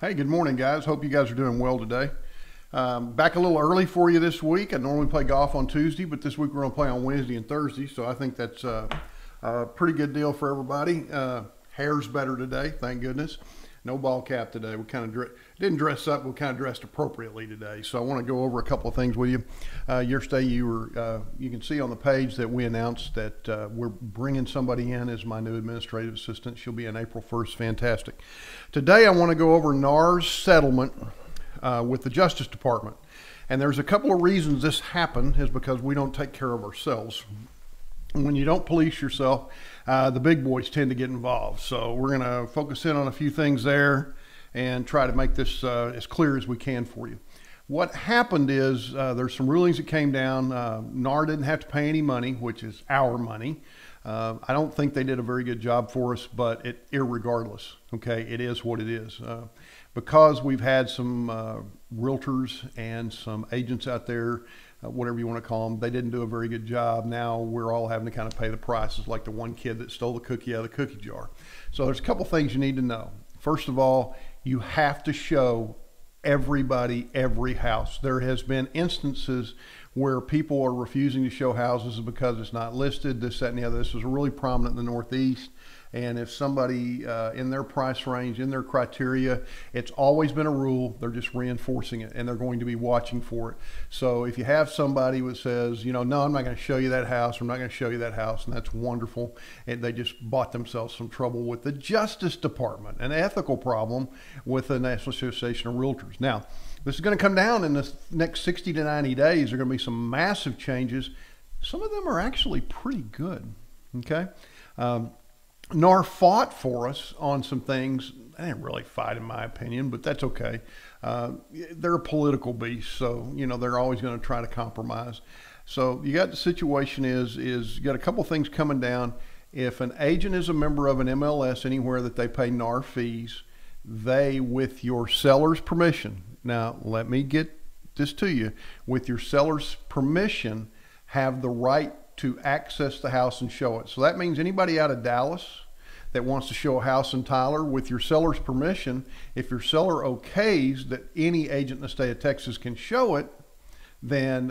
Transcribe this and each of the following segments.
Hey, good morning, guys. Hope you guys are doing well today. Back a little early for you this week. I normally play golf on Tuesday, but this week we're going to play on Wednesday and Thursday, so I think that's a pretty good deal for everybody. Hair's better today, thank goodness. No ball cap today. We kind of didn't dress up. We kind of dressed appropriately today. So I want to go over a couple of things with you. Yesterday, you can see on the page that we announced that we're bringing somebody in as my new administrative assistant. She'll be in April 1st. Fantastic. Today, I want to go over NAR's settlement with the Justice Department. And there's a couple of reasons this happened is because we don't take care of ourselves. When you don't police yourself, the big boys tend to get involved. So we're going to focus in on a few things there and try to make this as clear as we can for you. What happened is there's some rulings that came down. NAR didn't have to pay any money, which is our money. I don't think they did a very good job for us, but irregardless, okay, it is what it is. Because we've had some realtors and some agents out there, whatever you want to call them, they didn't do a very good job. Now we're all having to kind of pay the prices, like the one kid that stole the cookie out of the cookie jar. So there's a couple things you need to know. First of all, you have to show everybody every house. There has been instances where people are refusing to show houses because it's not listed, this, that, and the other. This is really prominent in the Northeast. And if somebody in their price range, in their criteria, it's always been a rule, they're just reinforcing it and they're going to be watching for it. So if you have somebody who says, you know, no, I'm not going to show you that house, I'm not going to show you that house, and that's wonderful, and they just bought themselves some trouble with the Justice Department, an ethical problem with the National Association of Realtors. Now, this is going to come down in the next 60 to 90 days. There are going to be some massive changes. Some of them are actually pretty good, okay? NAR fought for us on some things. They didn't really fight, in my opinion, but that's okay. They're a political beast, so you know they're always going to try to compromise. So you got the situation is you got a couple things coming down. If an agent is a member of an MLS anywhere that they pay NAR fees, they, with your seller's permission. Now let me get this to you. With your seller's permission, have the right to access the house and show it. So that means anybody out of Dallas that wants to show a house in Tyler, with your seller's permission, if your seller okays that any agent in the state of Texas can show it, then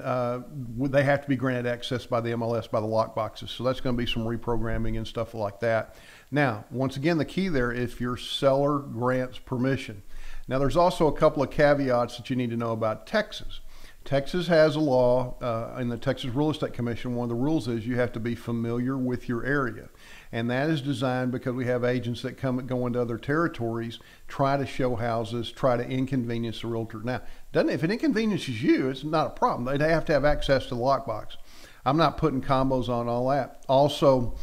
they have to be granted access by the MLS, by the lock boxes. So that's going to be some reprogramming and stuff like that. Now, once again, the key there, if your seller grants permission. Now, there's also a couple of caveats that you need to know about Texas. Texas has a law in the Texas Real Estate Commission. One of the rules is you have to be familiar with your area. And that is designed because we have agents that go into other territories, try to show houses, try to inconvenience the realtor. Now, if it inconveniences you, it's not a problem. They'd have to have access to the lockbox. I'm not putting combos on all that. Also,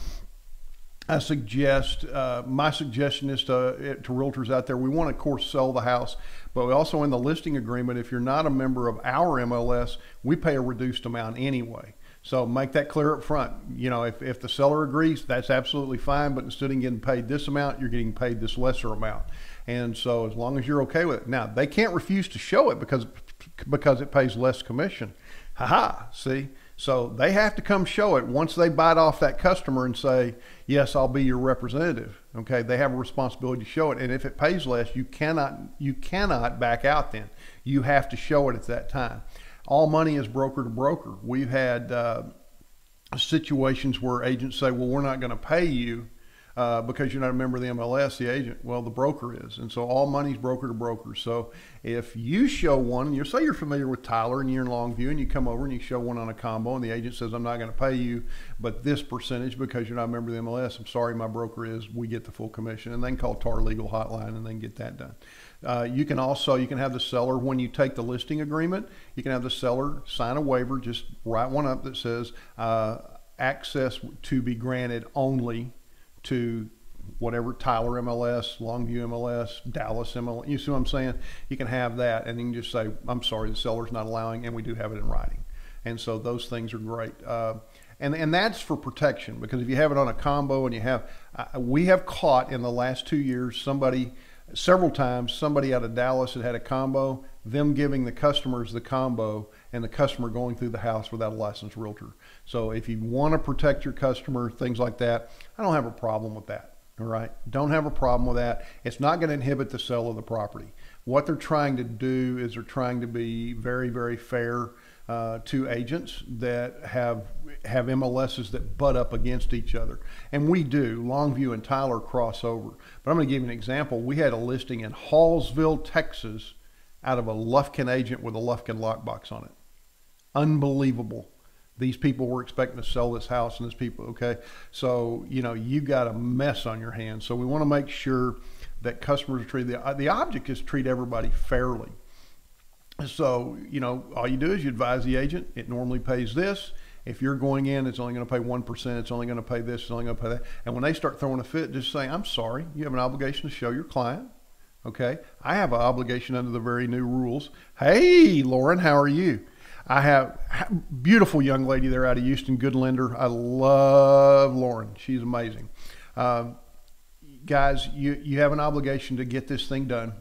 I suggest, my suggestion is to realtors out there, we want to, of course, sell the house, but we also in the listing agreement, if you're not a member of our MLS, we pay a reduced amount anyway. So make that clear up front. You know, if the seller agrees, that's absolutely fine, but instead of getting paid this amount, you're getting paid this lesser amount. And so as long as you're okay with it. Now, they can't refuse to show it because it pays less commission. Ha-ha, see? So they have to come show it. Once they bite off that customer and say, yes, I'll be your representative, okay, they have a responsibility to show it. And if it pays less, you cannot back out then. You have to show it at that time. All money is broker to broker. We've had situations where agents say, well, we're not going to pay you because you're not a member of the MLS, the agent. Well, the broker is. And so all money's broker to broker. So if you show one, and you say you're familiar with Tyler and you're in Longview and you come over and you show one on a combo and the agent says, I'm not going to pay you, but this percentage because you're not a member of the MLS, I'm sorry, my broker is, we get the full commission. And they can call TAR Legal Hotline and then get that done. You can have the seller, when you take the listing agreement, you can have the seller sign a waiver, just write one up that says access to be granted only to whatever, Tyler MLS, Longview MLS, Dallas MLS, you see what I'm saying? You can have that and you can just say, I'm sorry, the seller's not allowing, and we do have it in writing. And so those things are great. And that's for protection, because if you have it on a combo and you have, we have caught in the last 2 years several times somebody out of Dallas had a combo, them giving the customers the combo and the customer going through the house without a licensed realtor. So if you want to protect your customer, things like that, I don't have a problem with that. All right. Don't have a problem with that. It's not going to inhibit the sale of the property. What they're trying to do is they're trying to be very, very fair to agents that have MLSs that butt up against each other. And we do. Longview and Tyler cross over. But I'm going to give you an example. We had a listing in Hallsville, Texas, out of a Lufkin agent with a Lufkin lockbox on it. Unbelievable. These people were expecting to sell this house, and this people, okay? So, you know, you got a mess on your hands. So we want to make sure that customers are treated, the object is to treat everybody fairly. So, you know, all you do is you advise the agent, it normally pays this. If you're going in, it's only going to pay 1%, it's only going to pay this, it's only going to pay that. And when they start throwing a fit, just say, I'm sorry, you have an obligation to show your client, okay? I have an obligation under the very new rules. Hey, Lauren, how are you? I have a beautiful young lady there out of Houston, good lender. I love Lauren. She's amazing. Guys, you have an obligation to get this thing done,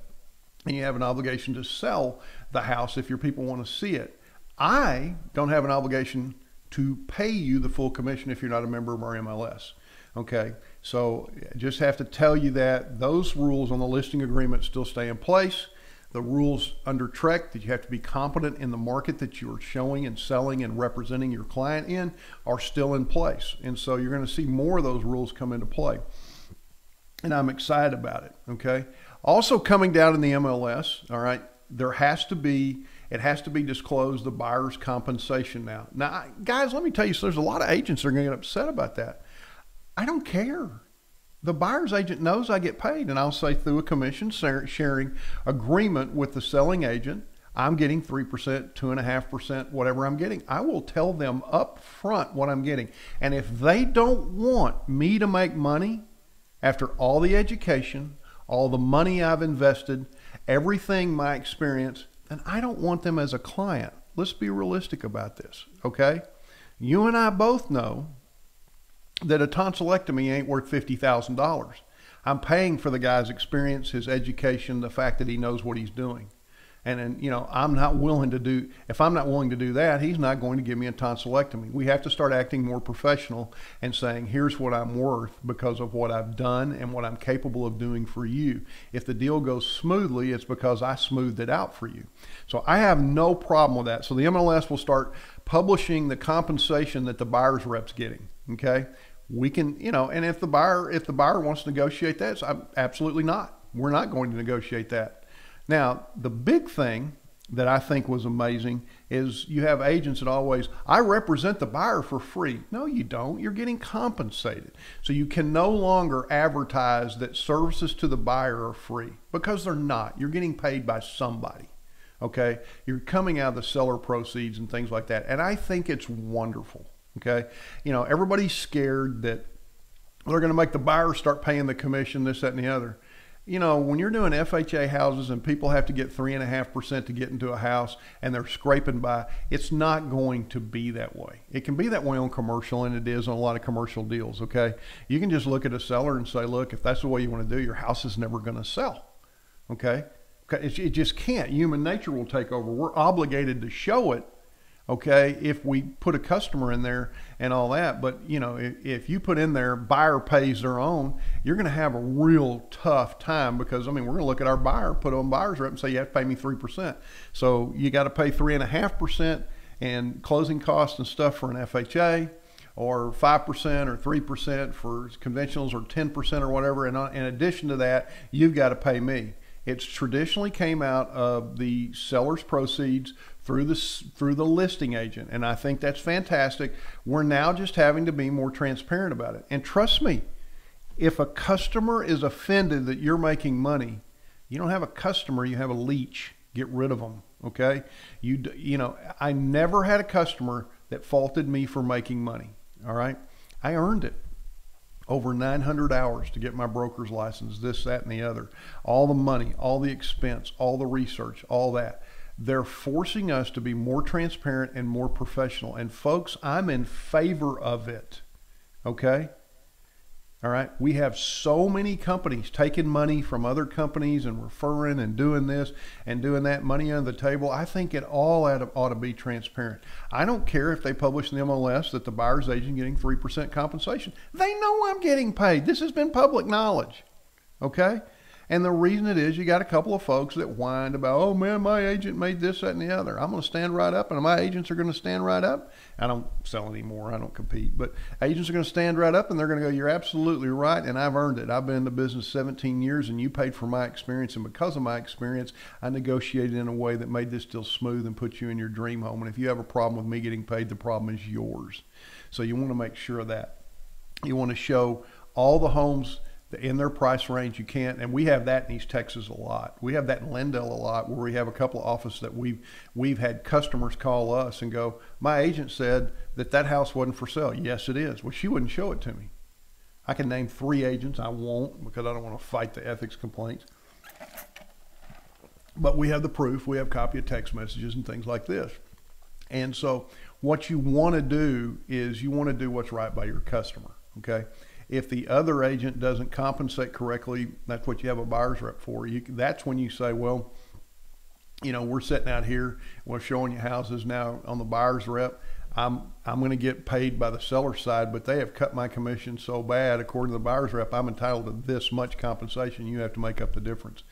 and you have an obligation to sell the house if your people want to see it. I don't have an obligation to pay you the full commission if you're not a member of our MLS. Okay, so just have to tell you that those rules on the listing agreement still stay in place. The rules under TREC that you have to be competent in the market that you're showing and selling and representing your client in are still in place. And so you're going to see more of those rules come into play. And I'm excited about it, okay? Also coming down in the MLS, all right, it has to be disclosed, the buyer's compensation now. Now, guys, let me tell you, so there's a lot of agents that are going to get upset about that. I don't care. The buyer's agent knows I get paid, and I'll say through a commission sharing agreement with the selling agent, I'm getting 3%, 2.5%, whatever I'm getting. I will tell them up front what I'm getting. And if they don't want me to make money after all the education, all the money I've invested, everything my experience, then I don't want them as a client. Let's be realistic about this, okay? You and I both know that a tonsillectomy ain't worth $50,000. I'm paying for the guy's experience, his education, the fact that he knows what he's doing. And you know, if I'm not willing to do that, he's not going to give me a tonsillectomy. We have to start acting more professional and saying, here's what I'm worth because of what I've done and what I'm capable of doing for you. If the deal goes smoothly, it's because I smoothed it out for you. So I have no problem with that. So the MLS will start publishing the compensation that the buyer's rep's getting. Okay, we can, you know, and if the buyer wants to negotiate that, so absolutely not. We're not going to negotiate that. Now, the big thing that I think was amazing is you have agents that always, I represent the buyer for free. No, you don't. You're getting compensated. So you can no longer advertise that services to the buyer are free because they're not. You're getting paid by somebody. Okay, you're coming out of the seller proceeds and things like that. And I think it's wonderful. Okay, you know, everybody's scared that they're going to make the buyer start paying the commission, this, that, and the other. You know, when you're doing FHA houses and people have to get 3.5% to get into a house and they're scraping by, it's not going to be that way. It can be that way on commercial, and it is on a lot of commercial deals, okay? You can just look at a seller and say, look, if that's the way you want to do, your house is never going to sell, okay? It just can't. Human nature will take over. We're obligated to show it, okay, if we put a customer in there and all that. But you know, if you put in there buyer pays their own, you're going to have a real tough time, because I mean, we're going to look at our buyer, put on buyer's rep and say you have to pay me 3%. So you got to pay 3.5% and closing costs and stuff for an FHA, or 5% or 3% for conventionals, or 10% or whatever. And in addition to that, you've got to pay me. It's traditionally came out of the seller's proceeds through the listing agent, and I think that's fantastic. We're now just having to be more transparent about it. And trust me, if a customer is offended that you're making money, you don't have a customer, you have a leech. Get rid of them, okay? You know, I never had a customer that faulted me for making money, all right? I earned it. Over 900 hours to get my broker's license, this, that, and the other. All the money, all the expense, all the research, all that. They're forcing us to be more transparent and more professional. And folks, I'm in favor of it, okay? All right. We have so many companies taking money from other companies and referring and doing this and doing that, money under the table. I think it all ought to be transparent. I don't care if they publish in the MLS that the buyer's agent getting 3% compensation. They know I'm getting paid. This has been public knowledge. Okay. And the reason it is, you got a couple of folks that whined about, oh man, my agent made this, that, and the other. I'm going to stand right up, and my agents are going to stand right up. I don't sell anymore. I don't compete. But agents are going to stand right up, and they're going to go, you're absolutely right, and I've earned it. I've been in the business 17 years, and you paid for my experience. And because of my experience, I negotiated in a way that made this deal smooth and put you in your dream home. And if you have a problem with me getting paid, the problem is yours. So you want to make sure of that. You want to show all the homes in their price range you can't, and we have that in East Texas a lot. We have that in Lindale a lot, where we have a couple of offices that we've had customers call us and go, my agent said that house wasn't for sale. Yes, it is. Well, she wouldn't show it to me. I can name 3 agents. I won't, because I don't want to fight the ethics complaints. But we have the proof. We have copy of text messages and things like this. And so what you want to do is you want to do what's right by your customer, okay? If the other agent doesn't compensate correctly, that's what you have a buyer's rep for. That's when you say, well, you know, we're sitting out here, we're showing you houses now on the buyer's rep. I'm going to get paid by the seller's side, but they have cut my commission so bad, according to the buyer's rep, I'm entitled to this much compensation. You have to make up the difference.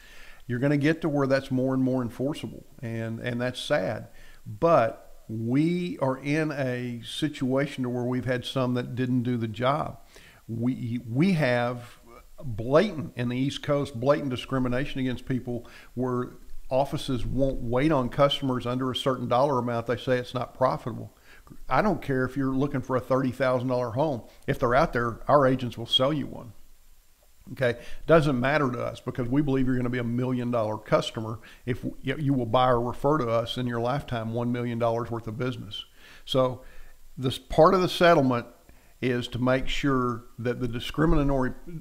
You're going to get to where that's more and more enforceable, and that's sad. But we are in a situation to where we've had some that didn't do the job. We have blatant, in the East Coast, blatant discrimination against people where offices won't wait on customers under a certain dollar amount. They say it's not profitable. I don't care if you're looking for a $30,000 home. If they're out there, our agents will sell you one. Okay, doesn't matter to us, because we believe you're going to be $1 million customer if you will buy or refer to us in your lifetime $1 million worth of business. So this part of the settlement is to make sure that the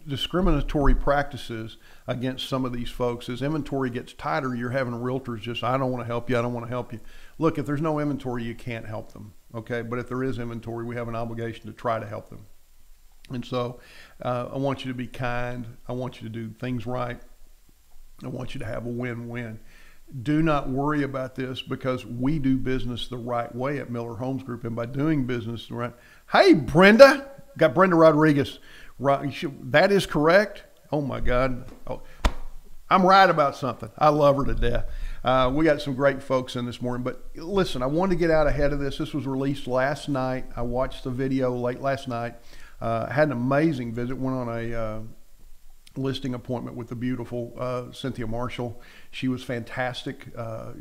discriminatory practices against some of these folks, as inventory gets tighter, you're having realtors just, I don't want to help you, I don't want to help you. Look, if there's no inventory, you can't help them, okay? But if there is inventory, we have an obligation to try to help them. And so I want you to be kind. I want you to do things right. I want you to have a win-win. Do not worry about this, because we do business the right way at Miller Homes Group. And by doing business the right, hey, Brenda, got Brenda Rodriguez. That is correct. Oh my God. Oh, I'm right about something. I love her to death. We got some great folks in this morning, but listen, I wanted to get out ahead of this. This was released last night. I watched the video late last night. Had an amazing visit. Went on a listing appointment with the beautiful Cynthia Marshall. She was fantastic.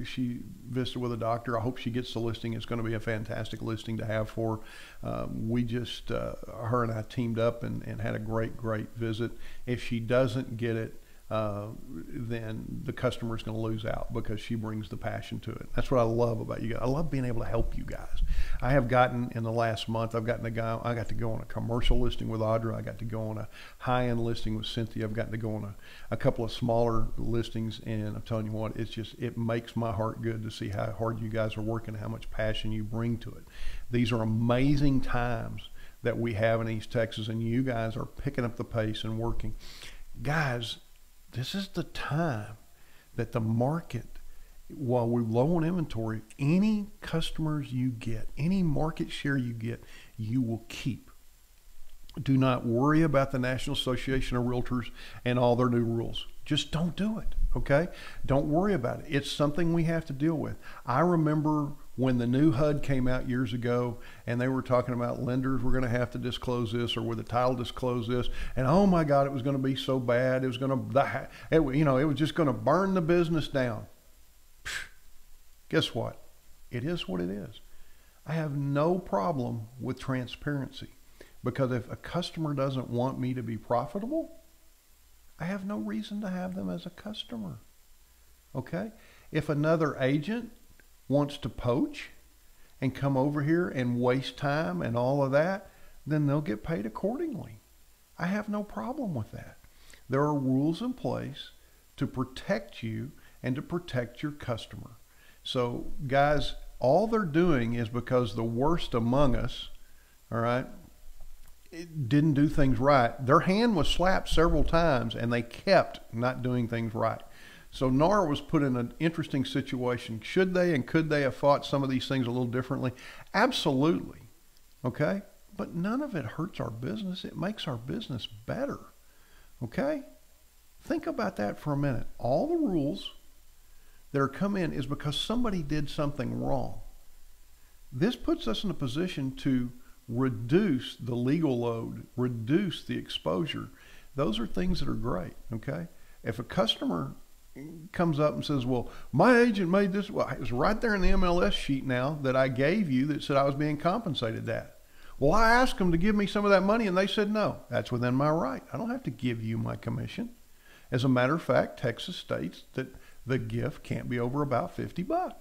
She visited with a doctor. I hope she gets the listing. It's going to be a fantastic listing to have for her. We just, her and I teamed up and had a great visit. If she doesn't get it, then the customer is going to lose out, because she brings the passion to it. That's what I love about you guys. I love being able to help you guys. I have gotten, in the last month, I got to go on a commercial listing with Audra. I got to go on a high-end listing with Cynthia. I've gotten to go on a couple of smaller listings, and I'm telling you what, it makes my heart good to see how hard you guys are working, how much passion you bring to it. These are amazing times that we have in East Texas, and you guys are picking up the pace and working. Guys, this is the time that the market, while we're low on inventory, any customers you get, any market share you get, you will keep. Do not worry about the National Association of Realtors and all their new rules. Just don't do it, okay? Don't worry about it. It's something we have to deal with. I remember when the new HUD came out years ago, and they were talking about lenders were going to have to disclose this, or with the title disclose this, and oh my God, it was going to be so bad. It was going to, it was just going to burn the business down. Guess what? It is what it is. I have no problem with transparency, because if a customer doesn't want me to be profitable, I have no reason to have them as a customer. Okay? If another agent wants to poach and come over here and waste time and all of that, then they'll get paid accordingly. I have no problem with that. There are rules in place to protect you and to protect your customer. So guys, all they're doing is because the worst among us, all right, didn't do things right. Their hand was slapped several times, and they kept not doing things right. So NAR was put in an interesting situation. Should they and could they have fought some of these things a little differently? Absolutely. Okay? But none of it hurts our business. It makes our business better. Okay? Think about that for a minute. All the rules that are come in is because somebody did something wrong. This puts us in a position to reduce the legal load, reduce the exposure. Those are things that are great. Okay? If a customer comes up and says, well, my agent made this, well, it's right there in the MLS sheet now that I gave you that said I was being compensated that. Well, I asked them to give me some of that money and they said no. That's within my right. I don't have to give you my commission. As a matter of fact, Texas states that the gift can't be over about $50.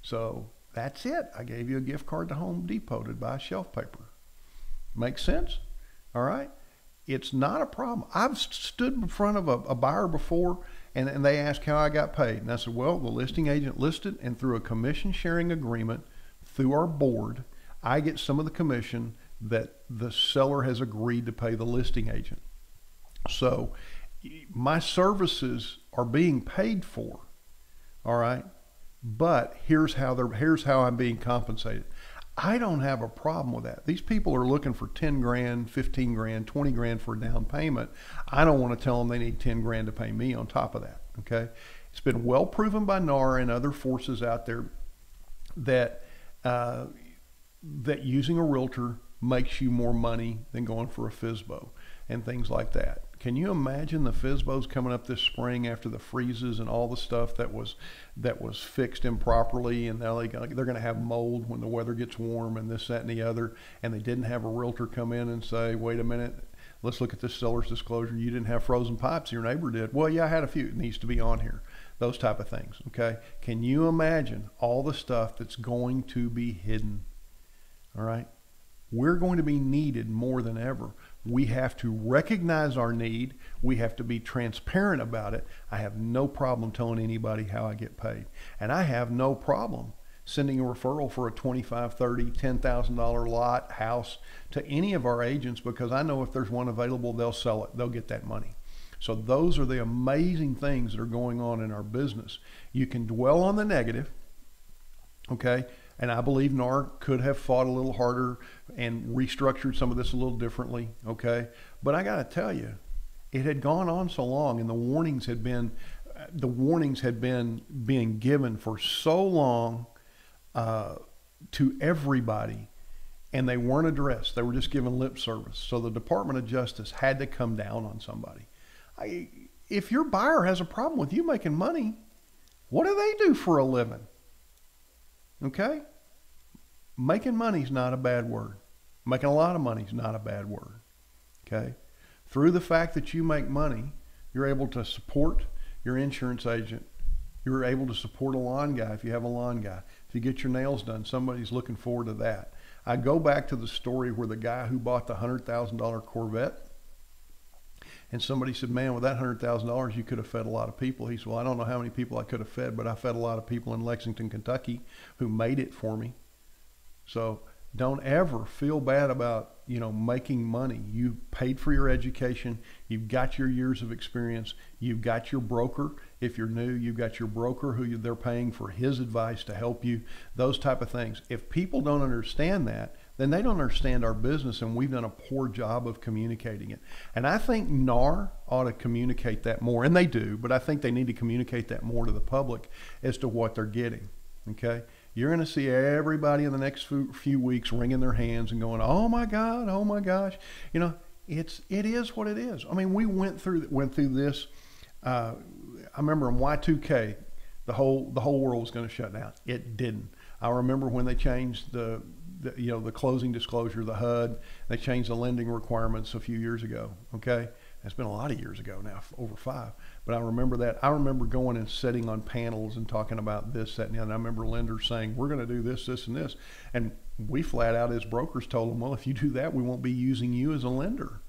So that's it. I gave you a gift card to Home Depot to buy shelf paper. Makes sense? All right? It's not a problem. I've stood in front of a buyer before and they asked how I got paid. And I said, well, the listing agent listed, and through a commission sharing agreement through our board, I get some of the commission that the seller has agreed to pay the listing agent. So my services are being paid for, all right? But here's how I'm being compensated. I don't have a problem with that. These people are looking for 10 grand, 15 grand, 20 grand for a down payment. I don't want to tell them they need 10 grand to pay me on top of that, okay? It's been well proven by NAR and other forces out there that that using a realtor makes you more money than going for a FSBO and things like that. Can you imagine the FSBOs coming up this spring after the freezes and all the stuff that was fixed improperly, and now they're going to have mold when the weather gets warm and this, that, and the other, and they didn't have a realtor come in and say, wait a minute, let's look at this seller's disclosure. You didn't have frozen pipes, your neighbor did. Well, yeah, I had a few. It needs to be on here. Those type of things, okay? Can you imagine all the stuff that's going to be hidden? All right? We're going to be needed more than ever. We have to recognize our need. We have to be transparent about it. I have no problem telling anybody how I get paid. And I have no problem sending a referral for a $25,000, $30,000, $10,000 lot, house to any of our agents, because I know if there's one available, they'll sell it. They'll get that money. So those are the amazing things that are going on in our business. You can dwell on the negative, okay? And I believe NAR could have fought a little harder and restructured some of this a little differently, okay? But I got to tell you, it had gone on so long, and the warnings had been being given for so long to everybody, and they weren't addressed. They were just given lip service. So the Department of Justice had to come down on somebody. If your buyer has a problem with you making money, what do they do for a living? Okay? Making money is not a bad word. Making a lot of money is not a bad word. Okay? Through the fact that you make money, you're able to support your insurance agent. You're able to support a lawn guy if you have a lawn guy. If you get your nails done, somebody's looking forward to that. I go back to the story where the guy who bought the $100,000 Corvette, and somebody said, man, with that $100,000, you could have fed a lot of people. He said, well, I don't know how many people I could have fed, but I fed a lot of people in Lexington, Kentucky who made it for me. So don't ever feel bad about, making money. You paid for your education. You've got your years of experience. You've got your broker. If you're new, you've got your broker who they're paying for his advice to help you, those type of things. If people don't understand that, then they don't understand our business, and we've done a poor job of communicating it. And I think NAR ought to communicate that more, and they do, but I think they need to communicate that more to the public as to what they're getting, okay? You're going to see everybody in the next few weeks wringing their hands and going, oh my God, oh my gosh. It is what it is. I mean, we went through this. I remember in Y2K, the whole world was going to shut down. It didn't. I remember when they changed the closing disclosure, the HUD, they changed the lending requirements a few years ago, okay? It's been a lot of years ago now, over 5. But I remember that. I remember going and sitting on panels and talking about this, that, and the other. And I remember lenders saying, we're going to do this, this, and this. And we flat out as brokers told them, well, if you do that, we won't be using you as a lender.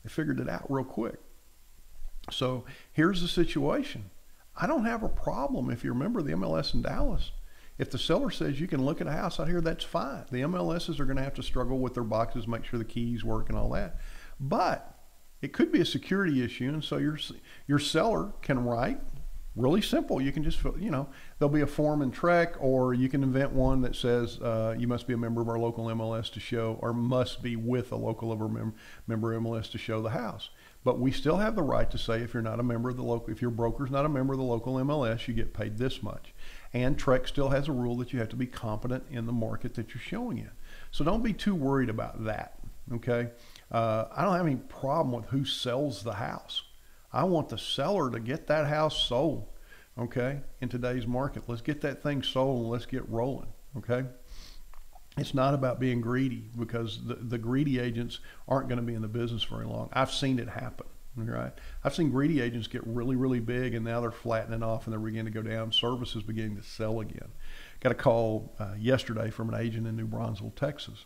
They figured it out real quick. So here's the situation. I don't have a problem if you remember the MLS in Dallas. If the seller says you can look at a house out here, that's fine. The MLSs are going to have to struggle with their boxes, make sure the keys work and all that. But it could be a security issue, and so your seller can write really simple. You can just, there'll be a form in TREC, or you can invent one that says you must be a member of our local MLS to show, or must be with a local member MLS to show the house. But we still have the right to say, if you're not a member of the local, if your broker's not a member of the local MLS, you get paid this much. And TREC still has a rule that you have to be competent in the market that you're showing in. So don't be too worried about that, okay? I don't have any problem with who sells the house. I want the seller to get that house sold, okay, in today's market. Let's get that thing sold and let's get rolling, okay? It's not about being greedy, because the greedy agents aren't going to be in the business very long. I've seen it happen, right? I've seen greedy agents get really, really big, and now they're flattening off and they're beginning to go down. Service is beginning to sell again. Got a call yesterday from an agent in New Braunfels, Texas.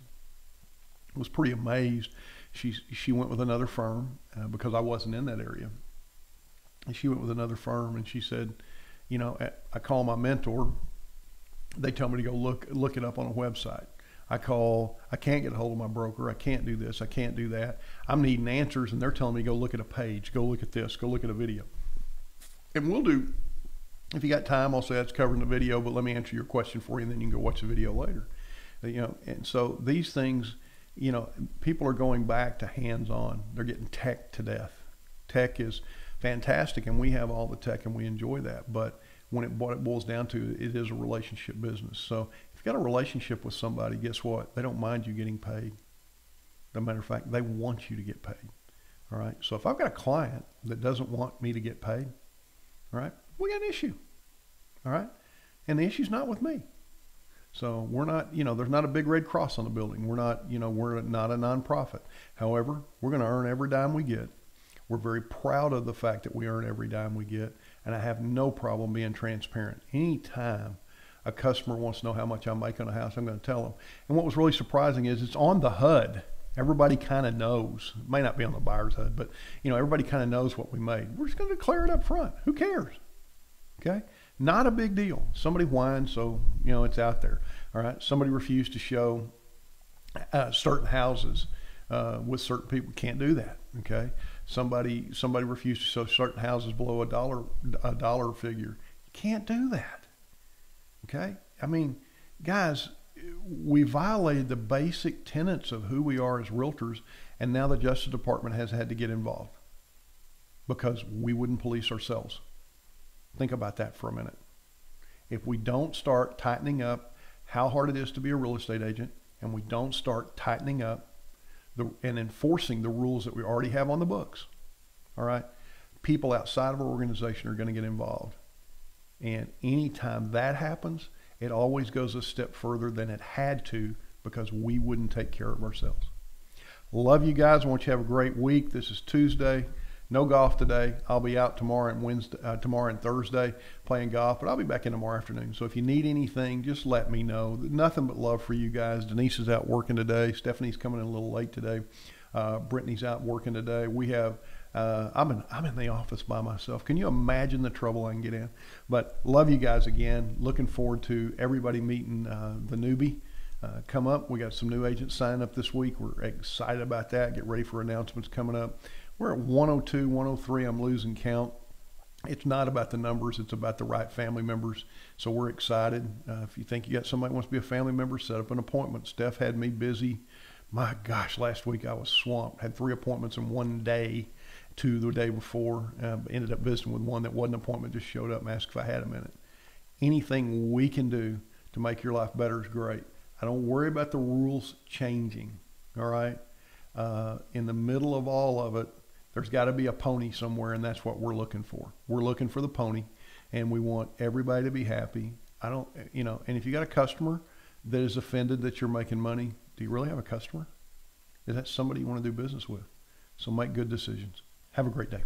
I was pretty amazed. She went with another firm because I wasn't in that area. And she went with another firm, and she said, I call my mentor. They tell me to go look it up on a website. I can't get a hold of my broker. I can't do this. I can't do that. I'm needing answers, and they're telling me, go look at a page, go look at this, go look at a video. And we'll do, if you got time, I'll say that's covering the video, but let me answer your question for you, and then you can go watch the video later. And so these things, people are going back to hands-on. They're getting tech to death. Tech is fantastic, and we have all the tech, and we enjoy that. But what it boils down to, it is a relationship business. So if you've got a relationship with somebody, guess what? They don't mind you getting paid. As a matter of fact, they want you to get paid. All right. So if I've got a client that doesn't want me to get paid, all right, we got an issue. All right. And the issue's not with me. So we're not, there's not a big red cross on the building. We're not a nonprofit. However, we're going to earn every dime we get. We're very proud of the fact that we earn every dime we get, and I have no problem being transparent. Anytime a customer wants to know how much I make on a house, I'm going to tell them. And what was really surprising is it's on the HUD. Everybody kind of knows. It may not be on the buyer's HUD, but everybody kind of knows what we made. We're just going to declare it up front. Who cares? Okay? Not a big deal. Somebody whined, so it's out there. All right. Somebody refused to show certain houses with certain people. Can't do that. Okay. Somebody refused to show certain houses below a dollar figure. You can't do that. Okay? I mean, guys, we violated the basic tenets of who we are as realtors, and now the Justice Department has had to get involved because we wouldn't police ourselves. Think about that for a minute. If we don't start tightening up how hard it is to be a real estate agent, and we don't start tightening up and enforcing the rules that we already have on the books, all right, people outside of our organization are going to get involved. And anytime that happens, it always goes a step further than it had to, because we wouldn't take care of ourselves. Love you guys. I want you to have a great week. This is Tuesday. No golf today. I'll be out tomorrow and Thursday playing golf, but I'll be back in tomorrow afternoon. So if you need anything, just let me know. Nothing but love for you guys. Denise is out working today. Stephanie's coming in a little late today. Brittany's out working today. We have, I'm in the office by myself. Can you imagine the trouble I can get in? But love you guys again. Looking forward to everybody meeting the newbie. Come up. We got some new agents signing up this week. We're excited about that. Get ready for announcements coming up. We're at 102, 103. I'm losing count. It's not about the numbers. It's about the right family members. So we're excited. If you think you got somebody who wants to be a family member, set up an appointment. Steph had me busy. My gosh, last week I was swamped. Had 3 appointments in one day, 2 the day before. Ended up visiting with one that wasn't an appointment, just showed up and asked if I had a minute. Anything we can do to make your life better is great. I don't worry about the rules changing, all right? In the middle of all of it, there's got to be a pony somewhere, and that's what we're looking for. We're looking for the pony, and we want everybody to be happy. And if you got a customer that is offended that you're making money, do you really have a customer? Is that somebody you want to do business with? So make good decisions. Have a great day.